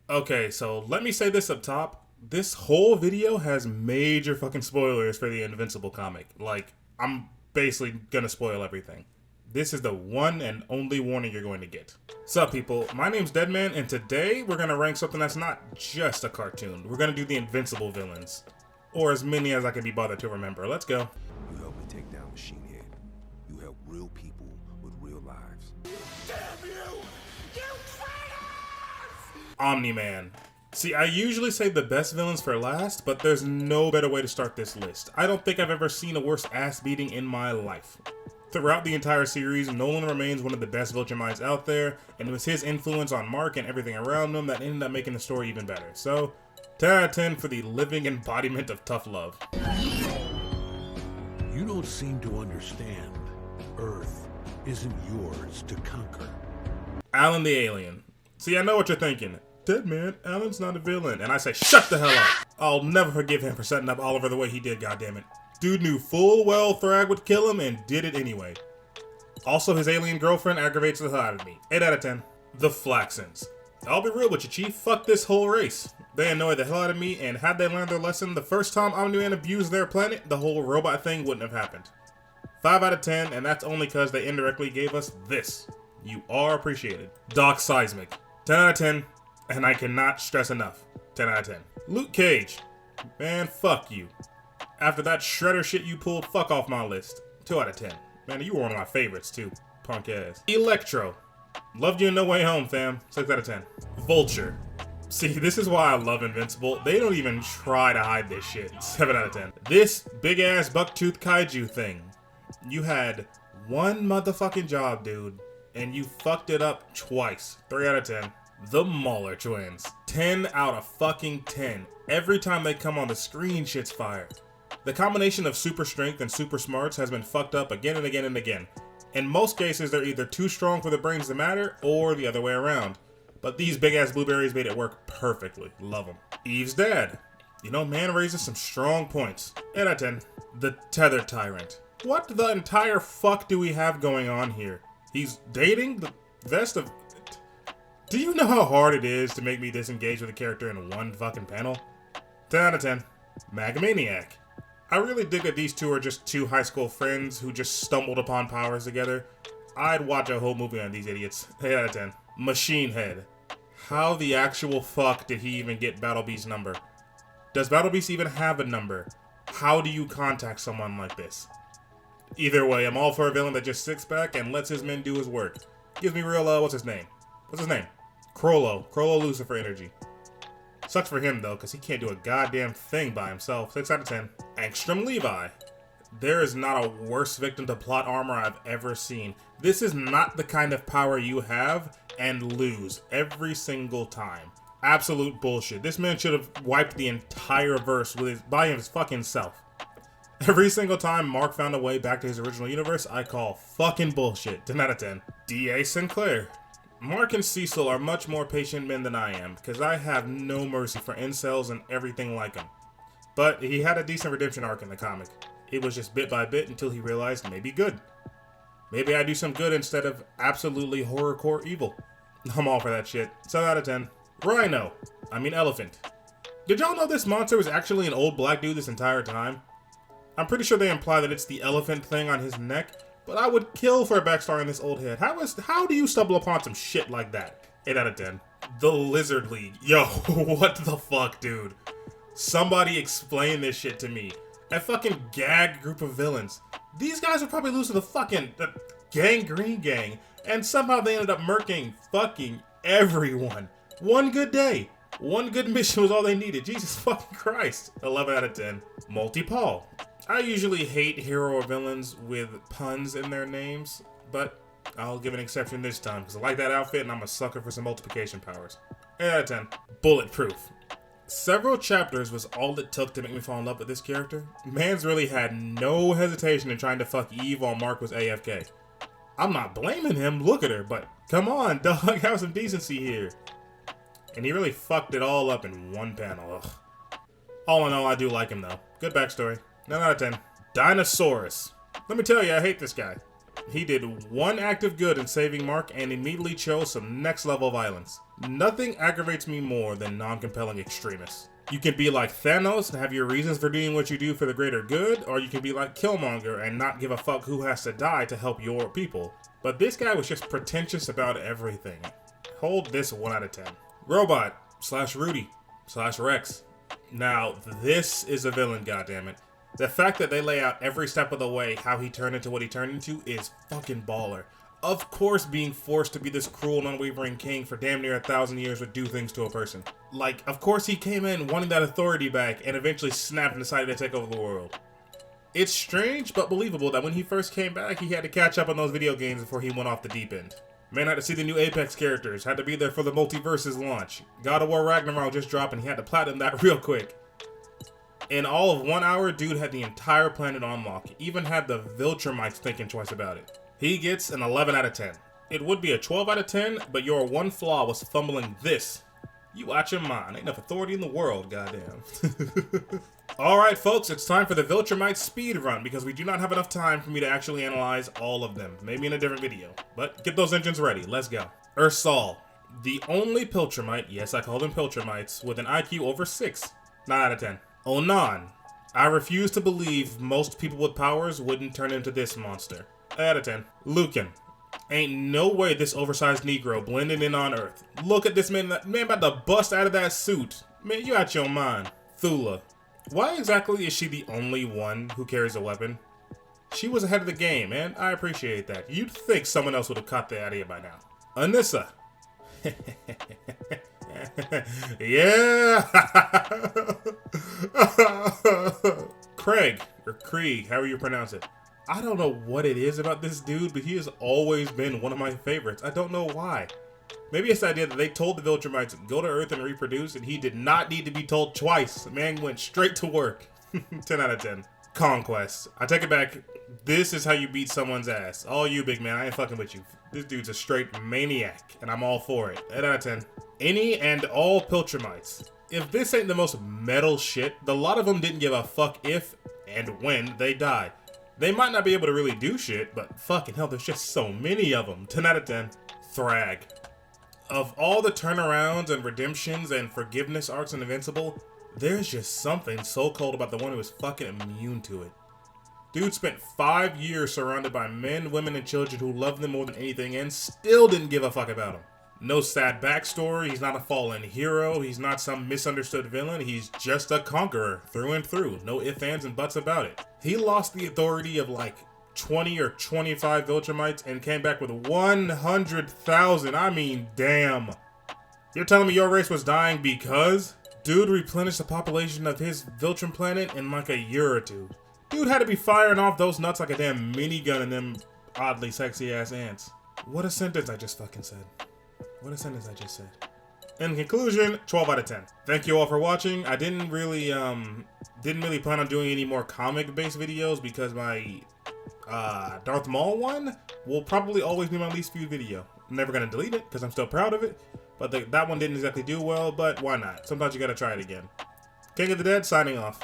Okay, so let me say this up top. This whole video has major fucking spoilers for the Invincible comic. Like, I'm basically gonna spoil everything. This is the one and only warning you're going to get. Sup, people? My name's Deadman, and today we're gonna rank something that's not just a cartoon. We're gonna do the Invincible villains. Or as many as I can be bothered to remember. Let's go. You help me take down Machine Head. You help real people with real lives. Damn you! You traitors! Omniman. See, I usually save the best villains for last, but there's no better way to start this list. I don't think I've ever seen a worse ass beating in my life. Throughout the entire series, Nolan remains one of the best Vulture minds out there, and it was his influence on Mark and everything around him that ended up making the story even better. So, 10 out of 10 for the living embodiment of tough love. You don't seem to understand. Earth isn't yours to conquer. Alan the Alien. See, I know what you're thinking. Deadman, Alan's not a villain. And I say, shut the hell up. I'll never forgive him for setting up Oliver the way he did, goddammit. Dude knew full well Thragg would kill him and did it anyway. Also, his alien girlfriend aggravates the hell out of me. 8 out of 10. The Flaxons. I'll be real with you, Chief. Fuck this whole race. They annoy the hell out of me, and had they learned their lesson the first time Omniman abused their planet, the whole robot thing wouldn't have happened. 5 out of 10, and that's only because they indirectly gave us this. You are appreciated. Doc Seismic. 10 out of 10, and I cannot stress enough. 10 out of 10. Luke Cage. Man, fuck you. After that shredder shit you pulled, fuck off my list. 2 out of 10. Man, you were one of my favorites too, punk ass. Electro. Loved you in No Way Home, fam. 6 out of 10. Vulture. See, this is why I love Invincible. They don't even try to hide this shit. 7 out of 10. This big ass bucktooth kaiju thing. You had one motherfucking job, dude, and you fucked it up twice. 3 out of 10. The Mauler twins. 10 out of fucking 10. Every time they come on the screen, shit's fire. The combination of super strength and super smarts has been fucked up again and again and again. In most cases, they're either too strong for the brains to matter, or the other way around. But these big-ass blueberries made it work perfectly. Love them. Eve's dad. You know, man raises some strong points. 8 out of 10. The Tether Tyrant. What the entire fuck do we have going on here? He's dating the vest of... Do you know how hard it is to make me disengage with a character in one fucking panel? 10 out of 10. Megamaniac. I really dig that these two are just two high school friends who just stumbled upon powers together. I'd watch a whole movie on these idiots. 8 out of 10. Machine Head. How the actual fuck did he even get Battlebeast's number? Does Battlebeast even have a number? How do you contact someone like this? Either way, I'm all for a villain that just sits back and lets his men do his work. Gives me real, what's his name? What's his name? Krollo Lucifer energy. Sucks for him though, because he can't do a goddamn thing by himself. 6 out of 10. Angstrom Levi. There is not a worse victim to plot armor I've ever seen. This is not the kind of power you have and lose every single time. Absolute bullshit. This man should have wiped the entire verse by his fucking self. Every single time Mark found a way back to his original universe, I call fucking bullshit. 10 out of 10. D.A. Sinclair. Mark and Cecil are much more patient men than I am, because I have no mercy for incels and everything like them. But he had a decent redemption arc in the comic. It was just bit by bit until he realized maybe good. Maybe I do some good instead of absolutely horrorcore evil. I'm all for that shit. 7 out of 10. Rhino. Elephant. Did y'all know this monster was actually an old black dude this entire time? I'm pretty sure they imply that it's the elephant thing on his neck, but I would kill for a backstory on this old head. How do you stumble upon some shit like that? 8 out of 10. The Lizard League. Yo, what the fuck, dude? Somebody explain this shit to me. A fucking gag group of villains. These guys would probably lose to the Gangrene Gang, and somehow they ended up murking fucking everyone. One good day. One good mission was all they needed. Jesus fucking Christ. 11 out of 10. Multi-Paul. I usually hate hero or villains with puns in their names, but I'll give an exception this time, because I like that outfit and I'm a sucker for some multiplication powers. 8 out of 10. Bulletproof. Several chapters was all it took to make me fall in love with this character. Mans really had no hesitation in trying to fuck Eve while Mark was AFK. I'm not blaming him, look at her, but come on, dog, have some decency here. And he really fucked it all up in one panel, ugh. All in all, I do like him though. Good backstory. 9 out of 10. Dinosaurus. Let me tell you, I hate this guy. He did one act of good in saving Mark and immediately chose some next level violence. Nothing aggravates me more than non-compelling extremists. You can be like Thanos and have your reasons for doing what you do for the greater good, or you can be like Killmonger and not give a fuck who has to die to help your people. But this guy was just pretentious about everything. Hold this 1 out of 10. Robot / Rudy / Rex. Now, this is a villain, goddammit. The fact that they lay out every step of the way how he turned into what he turned into is fucking baller. Of course, being forced to be this cruel and unwavering king for damn near 1,000 years would do things to a person. Like, of course he came in wanting that authority back and eventually snapped and decided to take over the world. It's strange but believable that when he first came back, he had to catch up on those video games before he went off the deep end. Man had to see the new Apex characters, had to be there for the Multiverse's launch. God of War Ragnarok just dropped and he had to platinum that real quick. In all of 1 hour, dude had the entire planet on lock. Even had the Vulture mics thinking twice about it. He gets an 11 out of 10. It would be a 12 out of 10, but your one flaw was fumbling this. You watch your mind. Ain't enough authority in the world, goddamn. Alright folks, it's time for the Vulture mics speed run because we do not have enough time for me to actually analyze all of them. Maybe in a different video. But get those engines ready. Let's go. Ursal. The only Piltremite, yes I call them Piltremites, with an IQ over 6. 9 out of 10. Onan. I refuse to believe most people with powers wouldn't turn into this monster. 8 out of 10. Lucan. Ain't no way this oversized Negro blended in on Earth. Look at this man. That man about to bust out of that suit. Man, you out your mind. Thula. Why exactly is she the only one who carries a weapon? She was ahead of the game, and I appreciate that. You'd think someone else would have caught that idea by now. Anissa. Yeah. Craig, or Krieg, however you pronounce it. I don't know what it is about this dude, but he has always been one of my favorites. I don't know why. Maybe it's the idea that they told the Viltrumites go to Earth and reproduce, and he did not need to be told twice. The man went straight to work. 10 out of 10. Conquest. I take it back. This is how you beat someone's ass. All you, big man. I ain't fucking with you. This dude's a straight maniac, and I'm all for it. 8 out of 10. Any and all Piltrumites. If this ain't the most metal shit, a lot of them didn't give a fuck if and when they died. They might not be able to really do shit, but fucking hell, there's just so many of them. 10 out of 10. Thragg. Of all the turnarounds and redemptions and forgiveness arcs in Invincible, there's just something so cold about the one who is fucking immune to it. Dude spent 5 years surrounded by men, women, and children who loved them more than anything and still didn't give a fuck about him. No sad backstory, he's not a fallen hero, he's not some misunderstood villain, he's just a conqueror through and through. No ifs, ands, and buts about it. He lost the authority of like 20 or 25 Viltrumites and came back with 100,000. I mean, damn. You're telling me your race was dying because? Dude replenished the population of his Viltrum planet in like a year or two. Dude had to be firing off those nuts like a damn minigun and them oddly sexy ass ants. What a sentence I just fucking said. What a sentence I just said. In conclusion, 12 out of 10. Thank you all for watching. I didn't really plan on doing any more comic-based videos because my Darth Maul one will probably always be my least viewed video. I'm never gonna delete it because I'm still proud of it. But that one didn't exactly do well, but why not? Sometimes you gotta try it again. King of the Dead signing off.